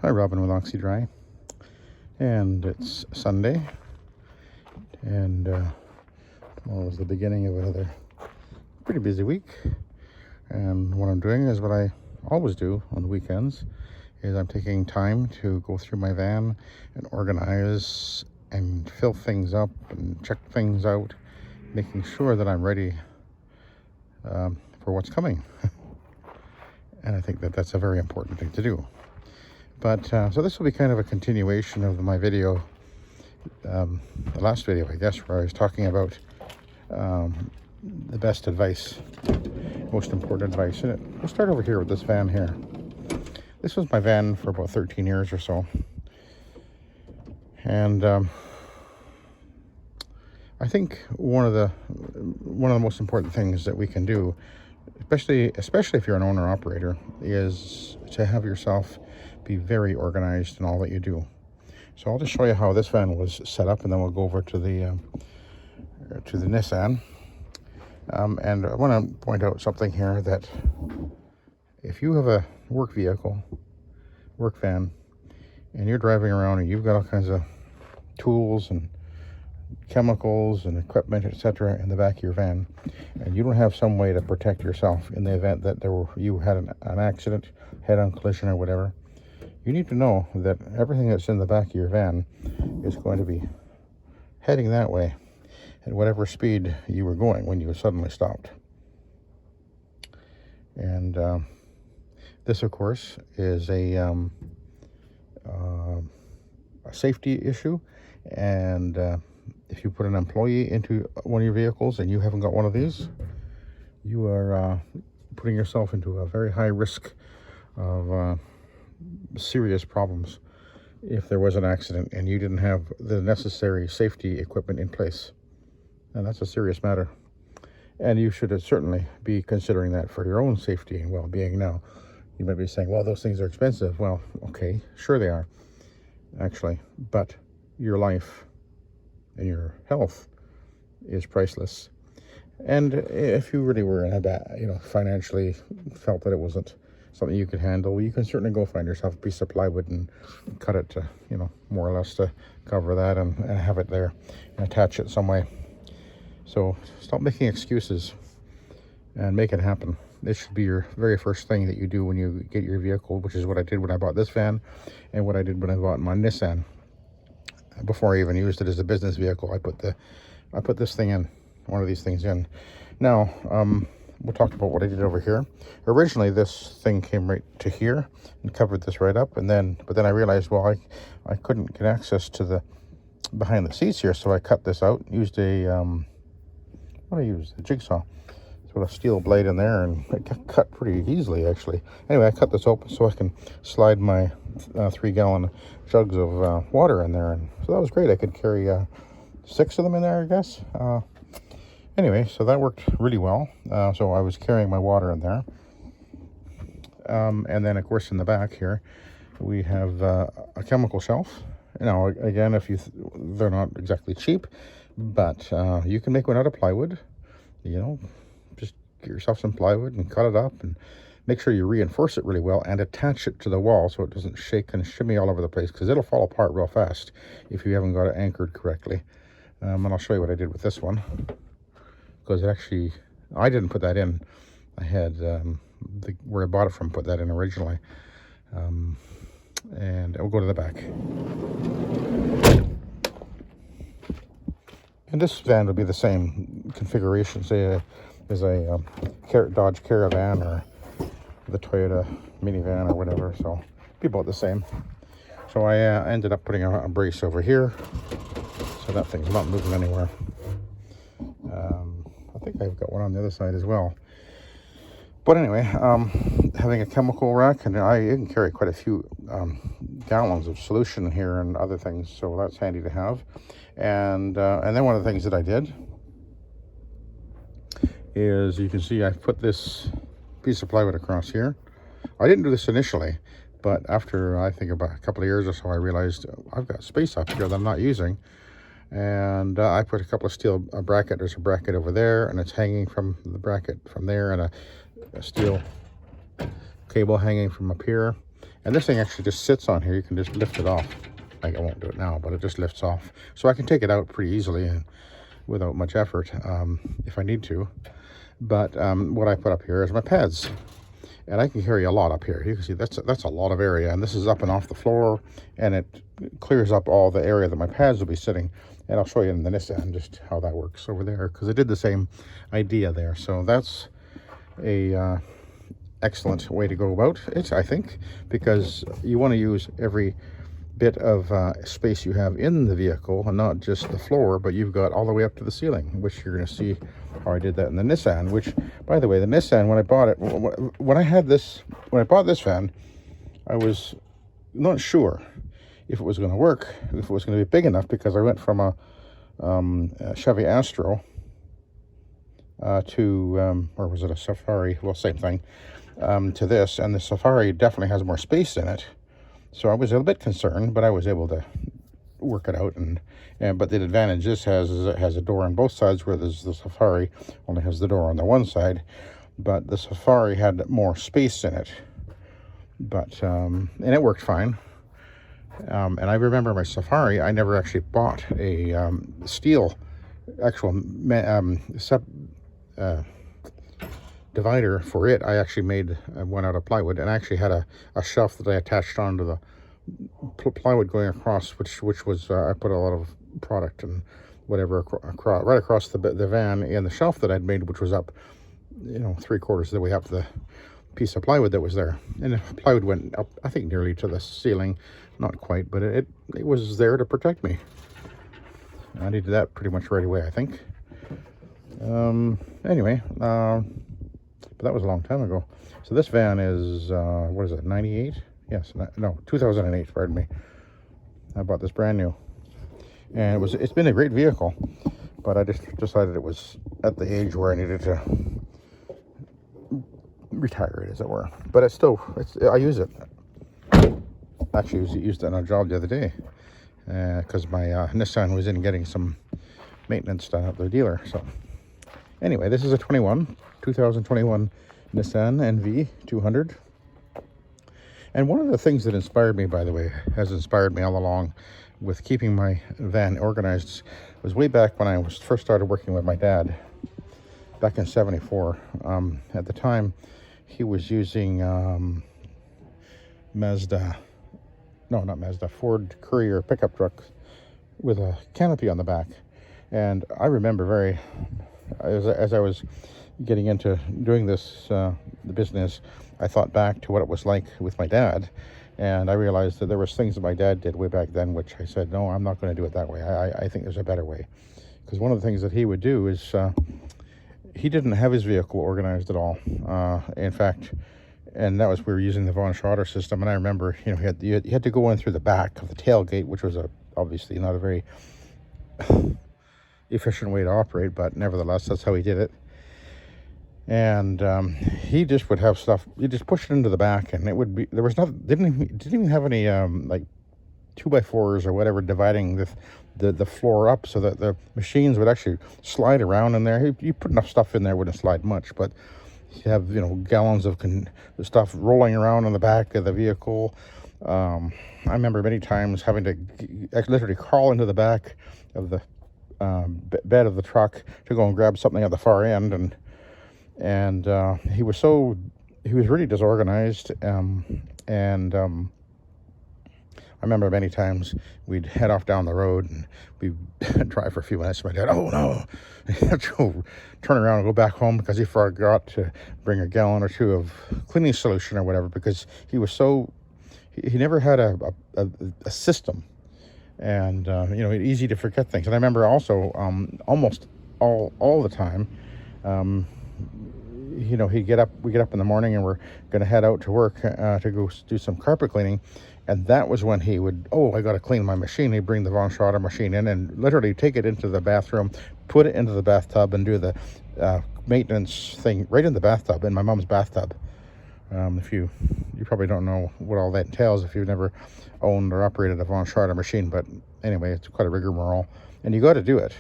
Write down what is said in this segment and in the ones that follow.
Hi, Robin with Oxy-Dry, and it's Sunday, and tomorrow is the beginning of another pretty busy week. And what I'm doing is what I always do on the weekends, is I'm taking time to go through my van and organize and fill things up and check things out, making sure that I'm ready for what's coming. And I think that that's a very important thing to do. But so this will be kind of a continuation of my video, the last video, I guess, where I was talking about the best advice, most important advice. And we'll start over here with this van here. This was my van for about 13 years or so. And I think one of the most important things that we can do, especially if you're an owner operator, is to have yourself be very organized in all that you do. So I'll just show you how this van was set up, and then we'll go over to the Nissan. And I want to point out something here, that if you have a work vehicle, work van, and you're driving around and you've got all kinds of tools and chemicals and equipment, etc., in the back of your van, and you don't have some way to protect yourself in the event that you had an accident, head-on collision or whatever, you need to know that everything that's in the back of your van is going to be heading that way at whatever speed you were going when you suddenly stopped. And this, of course, is a safety issue. And if you put an employee into one of your vehicles and you haven't got one of these, you are putting yourself into a very high risk of serious problems if there was an accident and you didn't have the necessary safety equipment in place. And that's a serious matter. And you should certainly be considering that for your own safety and well-being. Now, you might be saying, well, those things are expensive. Well, okay, sure they are, actually. But your life and your health is priceless. And if you really were in a bad, financially felt that it wasn't something you could handle, you can certainly go find yourself a piece of plywood and cut it to, more or less to cover that, and have it there and attach it some way. So stop making excuses and make it happen. This should be your very first thing that you do when you get your vehicle, which is what I did when I bought this van and what I did when I bought my Nissan. Before I even used it as a business vehicle, I put this thing in, one of these things in. Now, we'll talk about what I did over here. Originally, this thing came right to here and covered this right up, but then I realized, well, I couldn't get access to the behind the seats here, so I cut this out. Used a a jigsaw. Put a steel blade in there, and it got cut pretty easily, actually. Anyway, I cut this open so I can slide my 3-gallon jugs of water in there, and so that was great. I could carry 6 of them in there, I guess. Anyway, so that worked really well. So I was carrying my water in there. And then, of course, in the back here, we have a chemical shelf. Now, again, they're not exactly cheap, but you can make one out of plywood. Just get yourself some plywood and cut it up, and make sure you reinforce it really well and attach it to the wall so it doesn't shake and shimmy all over the place, because it'll fall apart real fast if you haven't got it anchored correctly. And I'll show you what I did with this one, because I didn't put that in. I had where I bought it from put that in originally. And we'll go to the back. And this van will be the same configuration, say as a Dodge Caravan or the Toyota minivan or whatever, so be about the same. So I ended up putting a brace over here, so that thing's not moving anywhere. I think I've got one on the other side as well. But anyway, having a chemical rack, and I can carry quite a few gallons of solution here and other things, so that's handy to have. And then one of the things that I did is, you can see I put this piece of plywood across here. I didn't do this initially, but after I think about a couple of years or so, I realized I've got space up here that I'm not using. And I put a couple of steel bracket. There's a bracket over there, and it's hanging from the bracket from there, and a steel cable hanging from up here. And this thing actually just sits on here. You can just lift it off. Like, I won't do it now, but it just lifts off. So I can take it out pretty easily and without much effort if I need to. But what I put up here is my pads. And I can carry a lot up here. You can see that's a lot of area. And this is up and off the floor. And it clears up all the area that my pads will be sitting. And I'll show you in the Nissan just how that works over there, because I did the same idea there. So that's a excellent way to go about it, I think, because you want to use every bit of space you have in the vehicle, and not just the floor, but you've got all the way up to the ceiling, which you're going to see how I did that in the Nissan. Which, by the way, the Nissan, when I bought it, when I bought this van, I was not sure if it was going to work, if it was going to be big enough, because I went from a Chevy Astro to, or was it a Safari? Well, same thing, to this, and the Safari definitely has more space in it. So I was a bit concerned, but I was able to work it out. And but the advantage this has is it has a door on both sides, where there's the Safari only has the door on the one side. But the Safari had more space in it. But and it worked fine. And I remember my Safari, I never actually bought a steel actual divider for it. I actually made one out of plywood, and I actually had a shelf that I attached onto the plywood going across, which was I put a lot of product and whatever right across the van, and the shelf that I'd made, which was up, you know, 3/4 of the way up the piece of plywood that was there. And the plywood went up, I think, nearly to the ceiling. Not quite, but it was there to protect me. I needed that pretty much right away, I think. Anyway, but that was a long time ago. So this van is, what is it, 98? Yes, no, 2008, pardon me. I bought this brand new. And it's been a great vehicle, but I just decided it was at the age where I needed to retire it, as it were. But I use it. Actually, used it on a job the other day, because my Nissan was in getting some maintenance done at the dealer. So anyway, this is a 2021 Nissan NV200. And one of the things that inspired me, by the way, has inspired me all along with keeping my van organized, was way back when I first started working with my dad, back in '74. At the time, he was using Ford Courier pickup truck with a canopy on the back. And I remember as I was getting into doing this, the business, I thought back to what it was like with my dad, and I realized that there was things that my dad did way back then, which I said, no, I'm not going to do it that way. I think there's a better way. Because one of the things that he would do is, he didn't have his vehicle organized at all. In fact, and that was, we were using the Von Schroeder system, and I remember, you know, you had to go in through the back of the tailgate, which was obviously not a very efficient way to operate, but nevertheless, that's how he did it. And he just would have stuff, you just push it into the back, and it would be, there was didn't even have any like 2x4s or whatever dividing the floor up, so that the machines would actually slide around in there. You put enough stuff in there, it wouldn't slide much, but you have, you know, gallons of stuff rolling around on the back of the vehicle. I remember many times having to literally crawl into the back of the bed of the truck to go and grab something at the far end, and he was really disorganized, and I remember many times we'd head off down the road and we'd drive for a few minutes. My dad, oh no, he had to go turn around and go back home because he forgot to bring a gallon or two of cleaning solution or whatever, because he was he never had a system, and you know, easy to forget things. And I remember also almost all the time, you know, we get up in the morning and we're going to head out to work to go do some carpet cleaning. And that was when he would, I got to clean my machine. He'd bring the Von Schroeder machine in and literally take it into the bathroom, put it into the bathtub, and do the maintenance thing right in the bathtub, in my mom's bathtub. If you probably don't know what all that entails if you've never owned or operated a Von Schroeder machine. But anyway, it's quite a rigmarole, and you got to do it.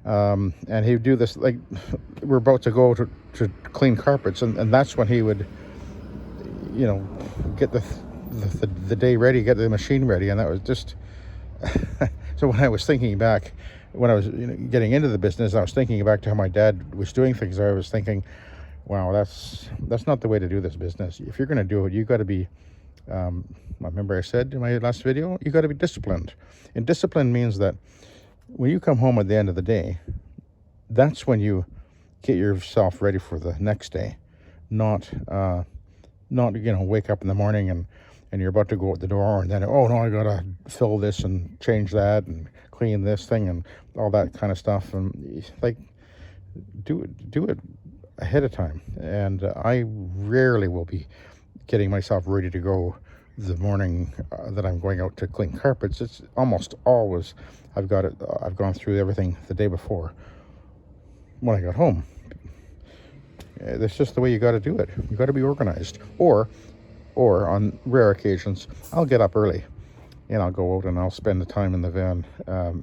And he would do this, like, we're about to go to clean carpets, and that's when he would, you know, get the the day ready, get the machine ready, and that was just. So when I was thinking back, when I was getting into the business, I was thinking back to how my dad was doing things. I was thinking, wow, that's not the way to do this business. If you're going to do it, you got to be. I remember I said in my last video, you got to be disciplined. And discipline means that when you come home at the end of the day, that's when you get yourself ready for the next day, not wake up in the morning and you're about to go out the door and then, oh no, I gotta fill this and change that and clean this thing and all that kind of stuff. And like, do it ahead of time. And I rarely will be getting myself ready to go the morning that I'm going out to clean carpets. It's almost always I've gone through everything the day before when I got home. That's just the way you got to do it. You got to be organized. Or on rare occasions, I'll get up early and I'll go out and I'll spend the time in the van,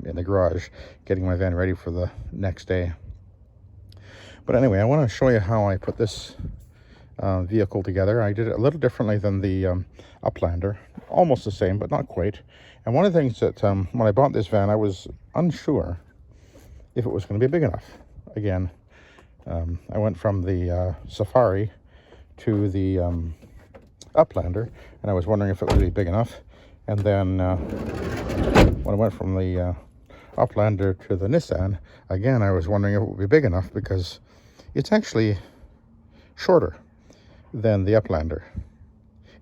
in the garage, getting my van ready for the next day. But anyway, I want to show you how I put this vehicle together. I did it a little differently than the Uplander, almost the same, but not quite. And one of the things that when I bought this van, I was unsure if it was going to be big enough. Again, I went from the Safari to the Uplander, and I was wondering if it would be big enough. And then when I went from the Uplander to the Nissan, again, I was wondering if it would be big enough because it's actually shorter than the Uplander.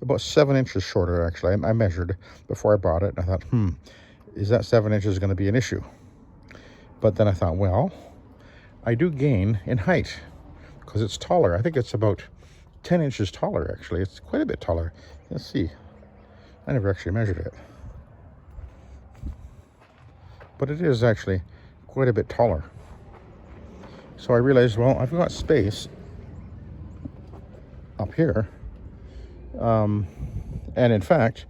About 7 inches shorter, actually. I measured before I bought it, and I thought, is that 7 inches going to be an issue? But then I thought, well, I do gain in height because it's taller. I think it's about 10 inches taller, actually. It's quite a bit taller. Let's see. I never actually measured it. But it is actually quite a bit taller. So I realized, well, I've got space up here. And in fact,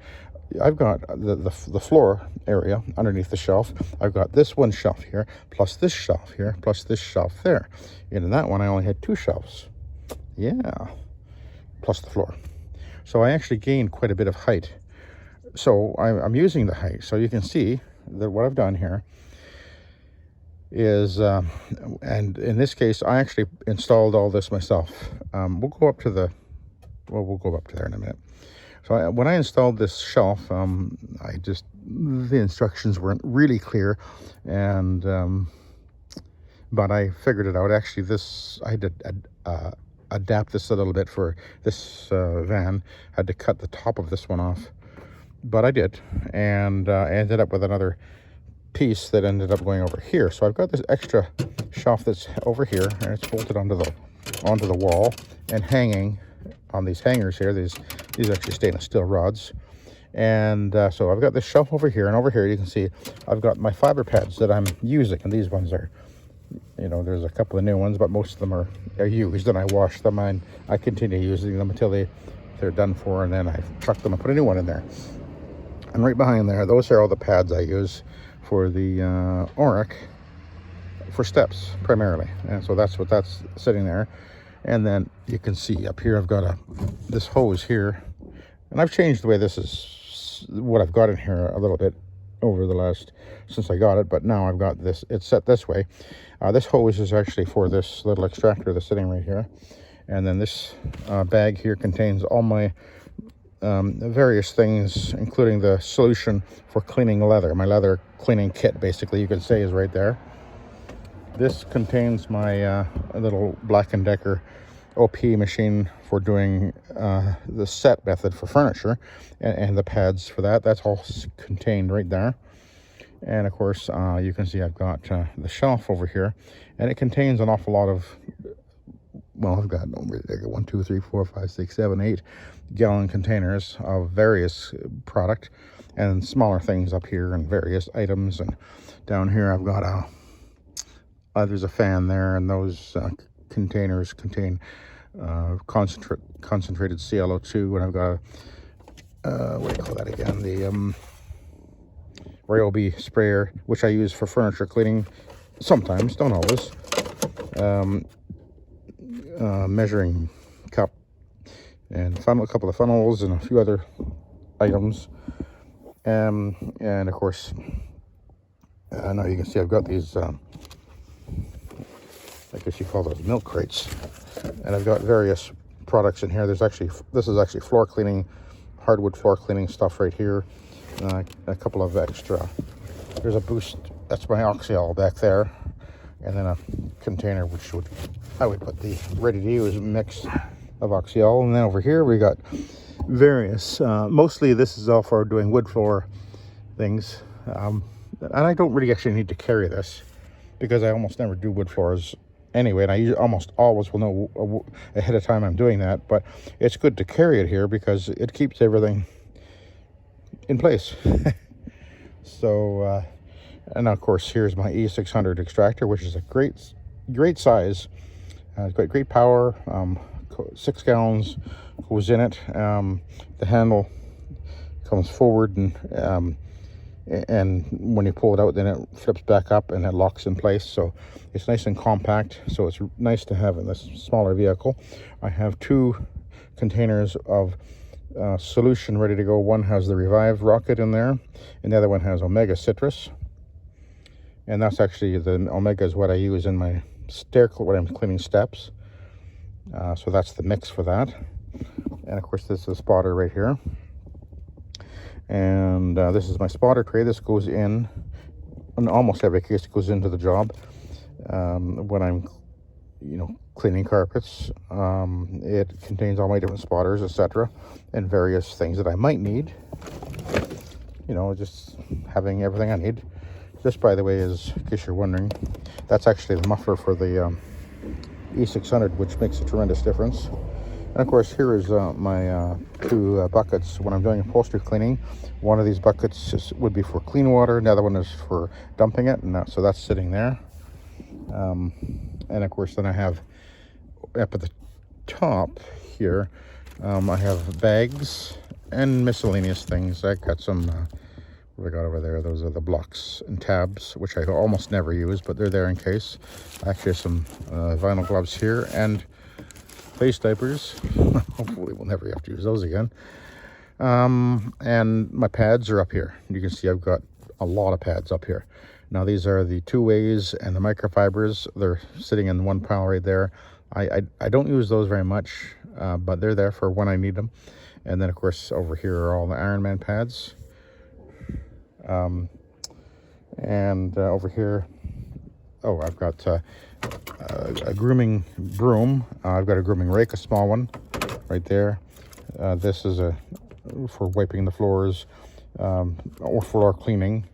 I've got the floor area underneath the shelf. I've got this one shelf here, plus this shelf here, plus this shelf there. And in that one, I only had 2 shelves. Yeah. Plus the floor. So I actually gained quite a bit of height. So I'm using the height. So you can see that what I've done here is, and in this case, I actually installed all this myself. We'll go up to the, well, we'll go up to there in a minute. So when I installed this shelf, the instructions weren't really clear, and but I figured it out. Actually, I had to adapt this a little bit for this van. I had to cut the top of this one off, but I did, and I ended up with another piece that ended up going over here. So I've got this extra shelf that's over here, and it's bolted onto the wall and hanging on these hangers here. These actually stainless steel rods. And so I've got this shelf over here, and over here you can see I've got my fiber pads that I'm using, and these ones are, there's a couple of new ones, but most of them are used, and I wash them and I continue using them until they're done for, and then I chuck them and put a new one in there. And right behind there, those are all the pads I use for the Auric for steps primarily, and so that's sitting there. And then you can see up here I've got this hose here, and I've changed the way this is, what I've got in here a little bit over the last, since I got it, but now I've got this, it's set this way. This hose is actually for this little extractor that's sitting right here. And then this bag here contains all my various things, including the solution for cleaning leather. My leather cleaning kit, basically, you could say, is right there. This contains my little Black & Decker OP machine for doing the set method for furniture, and the pads for that. That's all contained right there. And of course, you can see I've got the shelf over here, and it contains an awful lot of, well, I've got 1, 2, 3, 4, 5, 6, 7, 8 gallon containers of various product, and smaller things up here and various items. And down here I've got there's a fan there, and those containers contain concentrated ClO2, and I've got what do you call that again? The Ryobi sprayer, which I use for furniture cleaning sometimes, don't always. Measuring cup and funnel, a couple of funnels, and a few other items. And of course, now you can see I've got these, I guess you call those milk crates. And I've got various products in here. This is actually floor cleaning, hardwood floor cleaning stuff right here. A couple of extra. There's a boost. That's my Oxy-Dry back there. And then a container I would put the ready to use mix of Oxy-Dry. And then over here we got various, mostly this is all for doing wood floor things. And I don't really actually need to carry this because I almost never do wood floors anyway, and I almost always will know ahead of time I'm doing that. But it's good to carry it here because it keeps everything in place. So and of course here's my E600 extractor, which is a great size. It's got great power. 6 gallons goes in it. The handle comes forward, and when you pull it out, then it flips back up and it locks in place. So it's nice and compact. So it's nice to have in this smaller vehicle. I have 2 containers of solution ready to go. One has the Revive rocket in there, and the other one has Omega citrus. And that's actually, the Omega is what I use in my when I'm cleaning steps. So that's the mix for that. And of course this is a spotter right here. And this is my spotter tray. This goes in almost every case. It goes into the job when I'm, cleaning carpets. It contains all my different spotters, etc., and various things that I might need. Just having everything I need. This, by the way, is, in case you're wondering, that's actually the muffler for the E600, which makes a tremendous difference. And of course, here is my 2 buckets when I'm doing upholstery cleaning. One of these buckets would be for clean water, and the other one is for dumping it, and so that's sitting there. And of course, then I have up at the top here, I have bags and miscellaneous things. I got some, what I got over there, those are the blocks and tabs, which I almost never use, but they're there in case. Actually, some vinyl gloves here, and face diapers. Hopefully we'll never have to use those again. And my pads are up here. You can see I've got a lot of pads up here. Now these are the 2-ways and the microfibers. They're sitting in one pile right there. I don't use those very much, but they're there for when I need them. And then of course over here are all the Ironman pads. And over here, I've got a grooming broom. I've got a grooming rake, a small one right there. This is for wiping the floors or floor cleaning.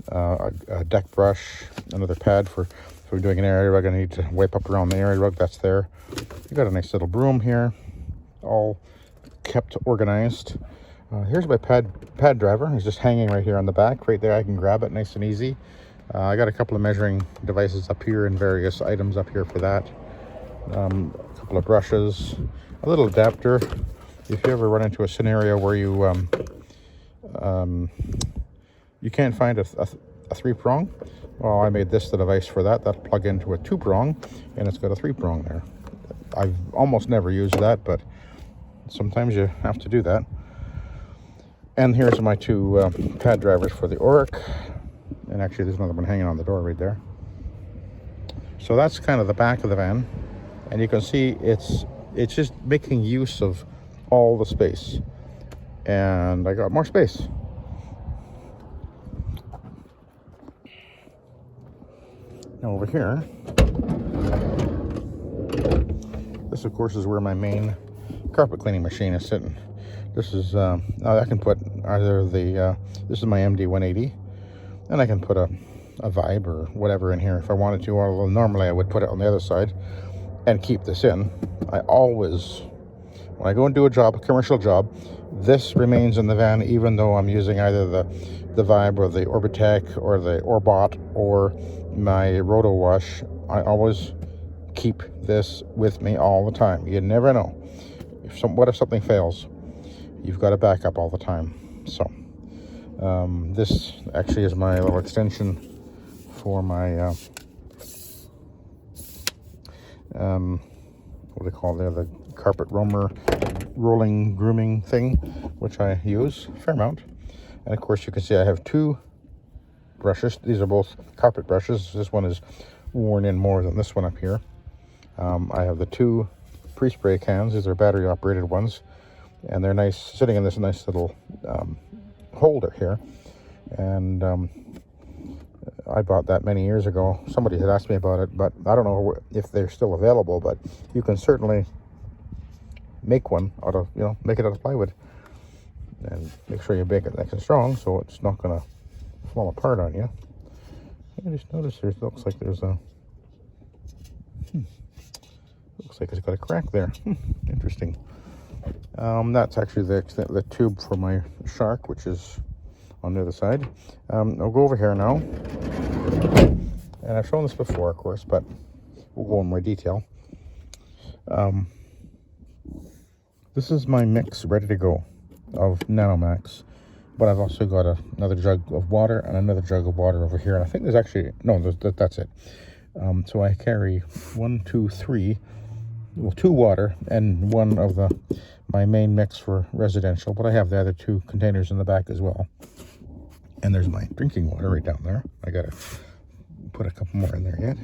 A deck brush, another pad for if we're doing an area rug. I need to wipe up around the area rug. That's there. You got a nice little broom here, all kept organized. Here's my pad driver. It's just hanging right here on the back. Right there, I can grab it nice and easy. I got a couple of measuring devices up here and various items up here for that. A couple of brushes, a little adapter. If you ever run into a scenario where you can't find a 3-prong, well, I made this the device for that. That'll plug into a 2-prong, and it's got a 3-prong there. I've almost never used that, but sometimes you have to do that. And here's my 2 pad drivers for the Oric. And actually, there's another one hanging on the door right there. So that's kind of the back of the van. And you can see it's just making use of all the space. And I got more space. Now over here, this of course is where my main carpet cleaning machine is sitting. This is, I can put either this is my MD180, and I can put a Vibe or whatever in here if I wanted to, although normally I would put it on the other side and keep this in. I always, when I go and do a commercial job, this remains in the van even though I'm using either the Vibe or the Orbitec or the Orbot or my Roto Wash. I always keep this with me all the time. You never know. What if something fails? You've got a backup all the time. So this actually is my little extension for my what do they call it there, the carpet roamer rolling grooming thing, which I use a fair amount. And of course you can see I have two brushes. These are both carpet brushes. This one is worn in more than this one up here. I have the two pre-spray cans. These are battery operated ones, and they're nice, sitting in this nice little holder here. And I bought that many years ago. Somebody had asked me about it, but I don't know if they're still available. But you can certainly make one out of, make it out of plywood, and make sure you bake it nice and strong so it's not going to fall apart on you. I just noticed there looks like there's a looks like it's got a crack there. Interesting. That's actually the tube for my shark, which is on the other side. I'll go over here now, and I've shown this before, of course, but we'll go in more detail. This is my mix ready to go of Nanomax, but I've also got another jug of water and another jug of water over here. And I think there's actually, no, that's it. So I carry 1, 2, 3, well, 2 water and one of my main mix for residential, but I have the other 2 containers in the back as well. And there's my drinking water right down there. I gotta put a couple more in there yet.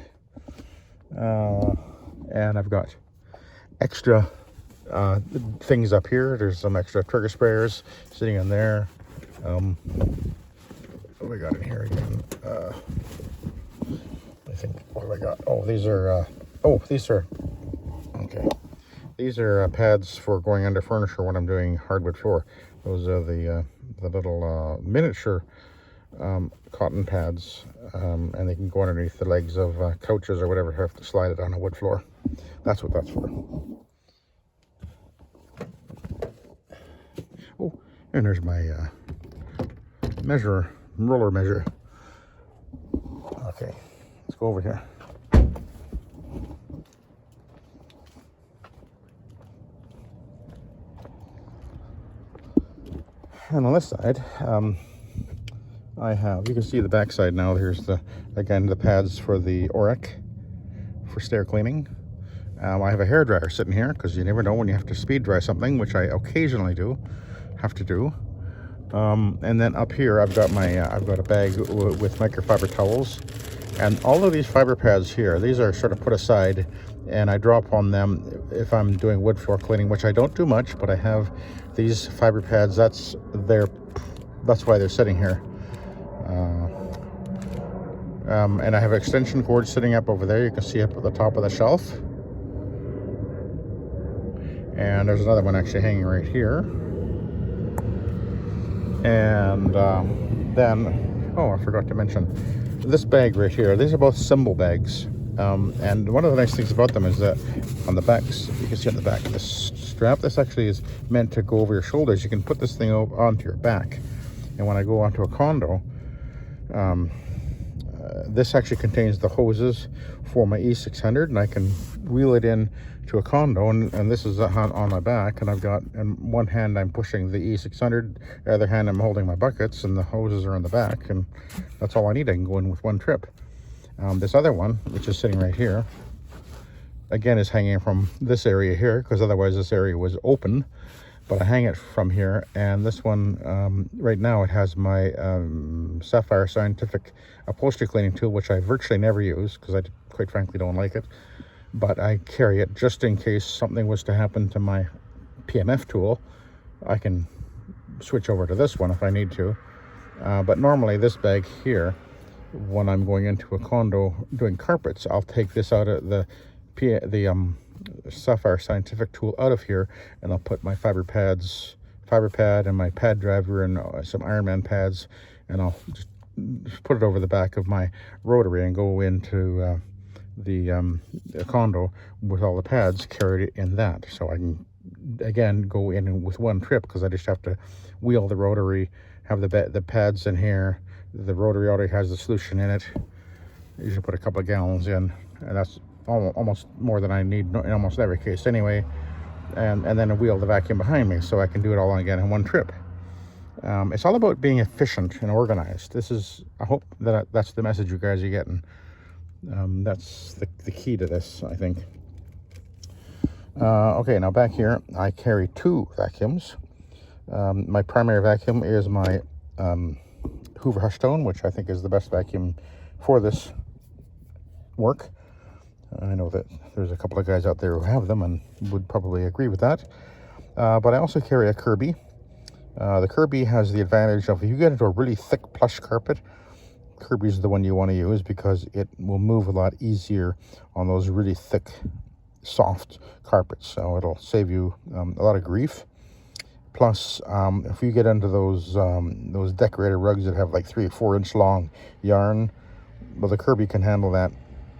And I've got extra things up here. There's some extra trigger sprayers sitting in there. What do we got in here again? I think, what do I got? Oh, these are okay. These are pads for going under furniture when I'm doing hardwood floor. Those are the little miniature cotton pads, and they can go underneath the legs of couches or whatever, have to slide it on a wood floor. That's what that's for. Oh, and there's my roller measure. Okay, let's go over here. And on this side, I have, you can see the back side now. Here's again the pads for the Oric for stair cleaning. I have a hairdryer sitting here because you never know when you have to speed dry something, which I occasionally have to do. And then up here I've got a bag with microfiber towels, and all of these fiber pads here, these are sort of put aside, and I drop on them if I'm doing wood floor cleaning, which I don't do much, but I have these fiber pads. That's why they're sitting here. And I have extension cords sitting up over there. You can see up at the top of the shelf. And there's another one actually hanging right here. And then, oh, I forgot to mention this bag right here. These are both symbol bags. And one of the nice things about them is that on the backs, you can see on the back of this strap, this actually is meant to go over your shoulders. You can put this thing onto your back. And when I go onto a condo, this actually contains the hoses for my E600, and I can wheel it in to a condo, and this is on my back, and I've got, in one hand I'm pushing the E600, the other hand I'm holding my buckets, and the hoses are in the back, and that's all I need. I can go in with one trip. This other one, which is sitting right here, again is hanging from this area here, because otherwise this area was open, but I hang it from here. And this one, right now, it has my Sapphire Scientific upholstery cleaning tool, which I virtually never use because I quite frankly don't like it, but I carry it just in case something was to happen to my PMF tool. I can switch over to this one if I need to, but normally this bag here, when I'm going into a condo doing carpets, I'll take this out of the Sapphire Scientific tool out of here, and I'll put my fiber pad and my pad driver and some Ironman pads, and I'll just put it over the back of my rotary and go into the condo with all the pads carried in that. So I can again go in with one trip, because I just have to wheel the rotary, have the pads in here. The rotary already has the solution in it. You usually put a couple of gallons in, and that's almost more than I need in almost every case anyway. And then I wheel the vacuum behind me, so I can do it all again in one trip. It's all about being efficient and organized. I hope that that's the message you guys are getting. That's the key to this, I think. Okay, now back here, I carry two vacuums. My primary vacuum is my Hoover Hushstone, which I think is the best vacuum for this work. I know that there's a couple of guys out there who have them and would probably agree with that. But I also carry a Kirby. The Kirby has the advantage of, if you get into a really thick plush carpet, Kirby's the one you want to use because it will move a lot easier on those really thick, soft carpets. So it'll save you a lot of grief. Plus, if you get into those decorated rugs that have like 3 or 4 inch long yarn, well, the Kirby can handle that,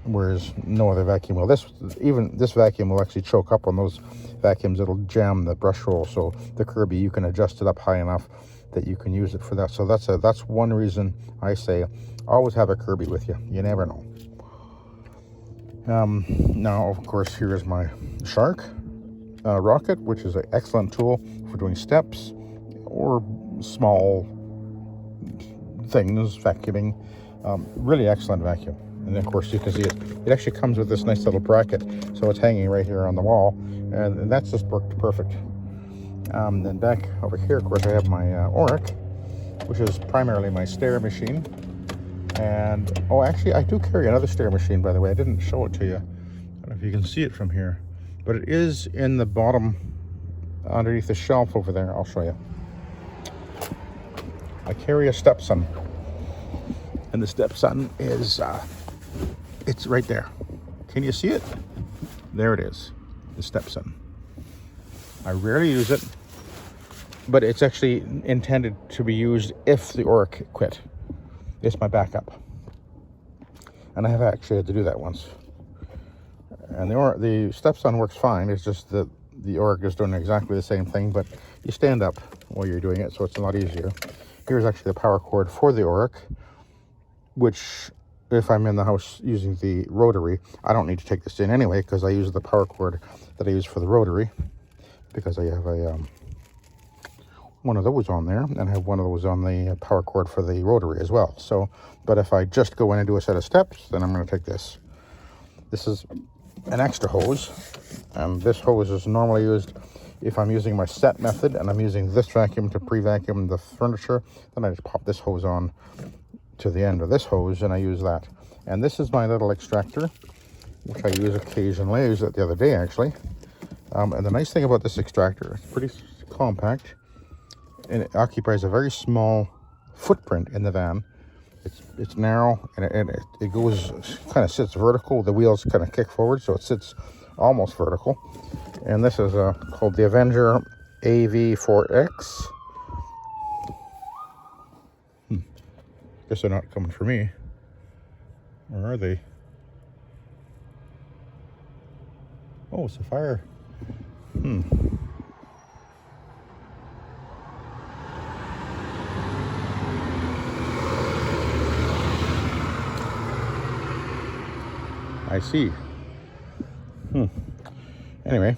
whereas no other vacuum will. Even this vacuum will actually choke up on those vacuums. It'll jam the brush roll. So the Kirby, you can adjust it up high enough that you can use it for that. So that's one reason I say always have a Kirby with you. You never know. Now, of course, here is my Shark Rocket, which is an excellent tool for doing steps or small things, vacuuming. Really excellent vacuum. And of course, you can see it actually comes with this nice little bracket, so it's hanging right here on the wall, and that's just worked perfect. Then back over here, of course, I have my Oric, which is primarily my stair machine. And oh, actually, I do carry another stair machine, by the way. I didn't show it to you. I don't know if you can see it from here, but it is in the bottom underneath the shelf over there. I'll show you. I carry a Stepson, and the Stepson is it's right there. Can you see it? There it is, the Stepson. I rarely use it, but it's actually intended to be used if the Oric quit. It's my backup, and I have actually had to do that once. And the Stepson works fine. It's just that the Oric is doing exactly the same thing, but you stand up while you're doing it, so it's a lot easier. Here's actually the power cord for the Oric, which, if I'm in the house using the rotary, I don't need to take this in anyway, because I use the power cord that I use for the rotary, because I have a one of those on there, and I have one of those on the power cord for the rotary as well. So, but if I just go in and do a set of steps, then I'm going to take this. This is an extra hose, and this hose is normally used if I'm using my set method and I'm using this vacuum to pre-vacuum the furniture. Then I just pop this hose on to the end of this hose, and I use that. And this is my little extractor, which I use occasionally. I used it the other day, actually. And the nice thing about this extractor, it's pretty compact, and it occupies a very small footprint in the van. It's narrow, and it goes, kind of sits vertical. The wheels kind of kick forward, so it sits almost vertical. And this is called the Avenger AV4X. Guess they're not coming for me. Or are they? Oh, it's a fire. I see. Anyway,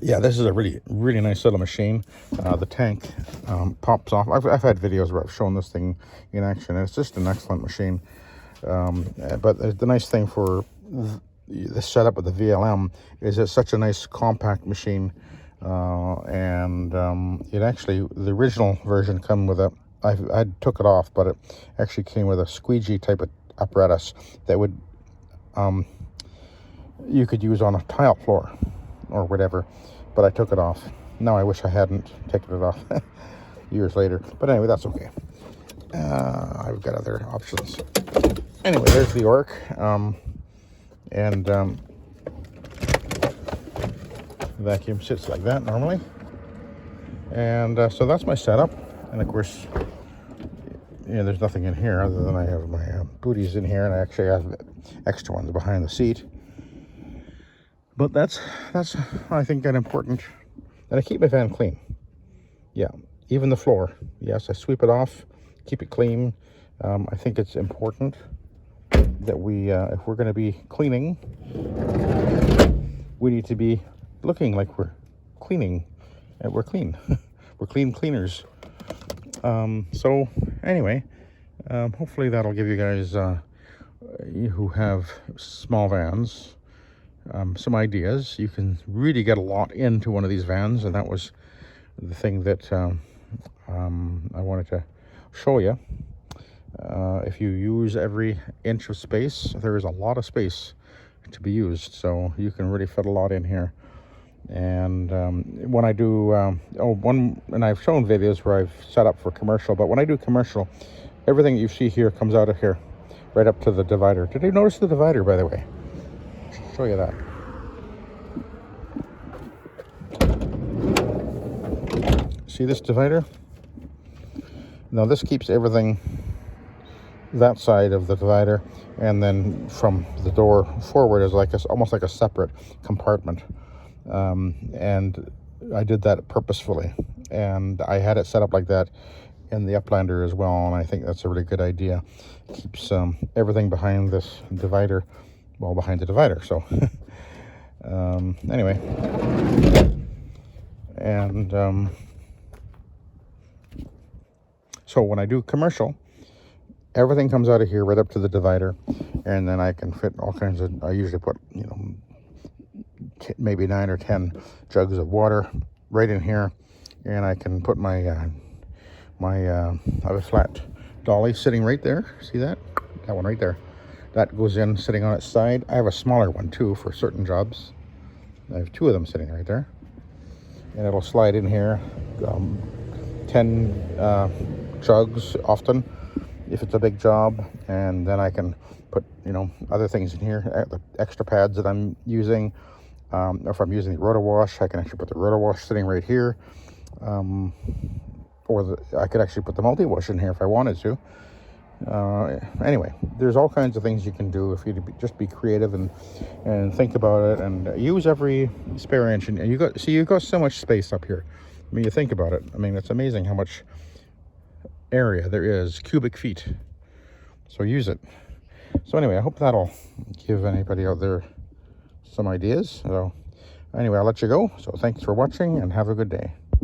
yeah, this is a really nice little machine. The tank pops off. I've had videos where I've shown this thing in action, and it's just an excellent machine. But the nice thing for the setup of the VLM is it's such a nice compact machine, and it actually, the original version come with a, I took it off, but it actually came with a squeegee type of apparatus that would you could use on a tile floor or whatever, but I took it off. Now I wish I hadn't taken it off years later, but anyway, that's okay. I've got other options. Anyway, there's the Oric, and the vacuum sits like that normally, and so that's my setup. And of course, there's nothing in here other than I have my booties in here, and I actually have extra ones behind the seat. But that's I think an important, and I keep my van clean. Yeah, even the floor. Yes, I sweep it off, keep it clean. I think it's important that we, if we're going to be cleaning, we need to be looking like we're cleaning, and we're clean. We're clean cleaners. So anyway, hopefully that'll give you guys who have small vans some ideas. You can really get a lot into one of these vans, and that was the thing that I wanted to show you. If you use every inch of space, there is a lot of space to be used, so you can really fit a lot in here. And when I do and I've shown videos where I've set up for commercial, but when I do commercial, everything that you see here comes out of here right up to the divider. Did you notice the divider, by the way? I'll show you that. See this divider? Now this keeps everything that side of the divider, and then from the door forward is like almost like a separate compartment. And I did that purposefully, and I had it set up like that in the Uplander as well, and I think that's a really good idea. Keeps everything behind this divider, well, behind the divider. So anyway, and so when I do commercial, everything comes out of here right up to the divider, and then I can fit all kinds of, I usually put, you know, maybe 9 or 10 jugs of water right in here, and I can put my I have a flat dolly sitting right there. See that? That one right there. That goes in sitting on its side. I have a smaller one too for certain jobs. I have 2 of them sitting right there, and it'll slide in here. 10 jugs often if it's a big job, and then I can put, you know, other things in here, the extra pads that I'm using. If I'm using the roto wash, I can actually put the roto wash sitting right here, or I could actually put the multi wash in here if I wanted to. Anyway, there's all kinds of things you can do if you just be creative and think about it, and use every spare inch. And you've got so much space up here. I mean, you think about it. I mean, it's amazing how much area there is, cubic feet. So use it. So anyway, I hope that'll give anybody out there some ideas. So anyway, I'll let you go. So thanks for watching, and have a good day.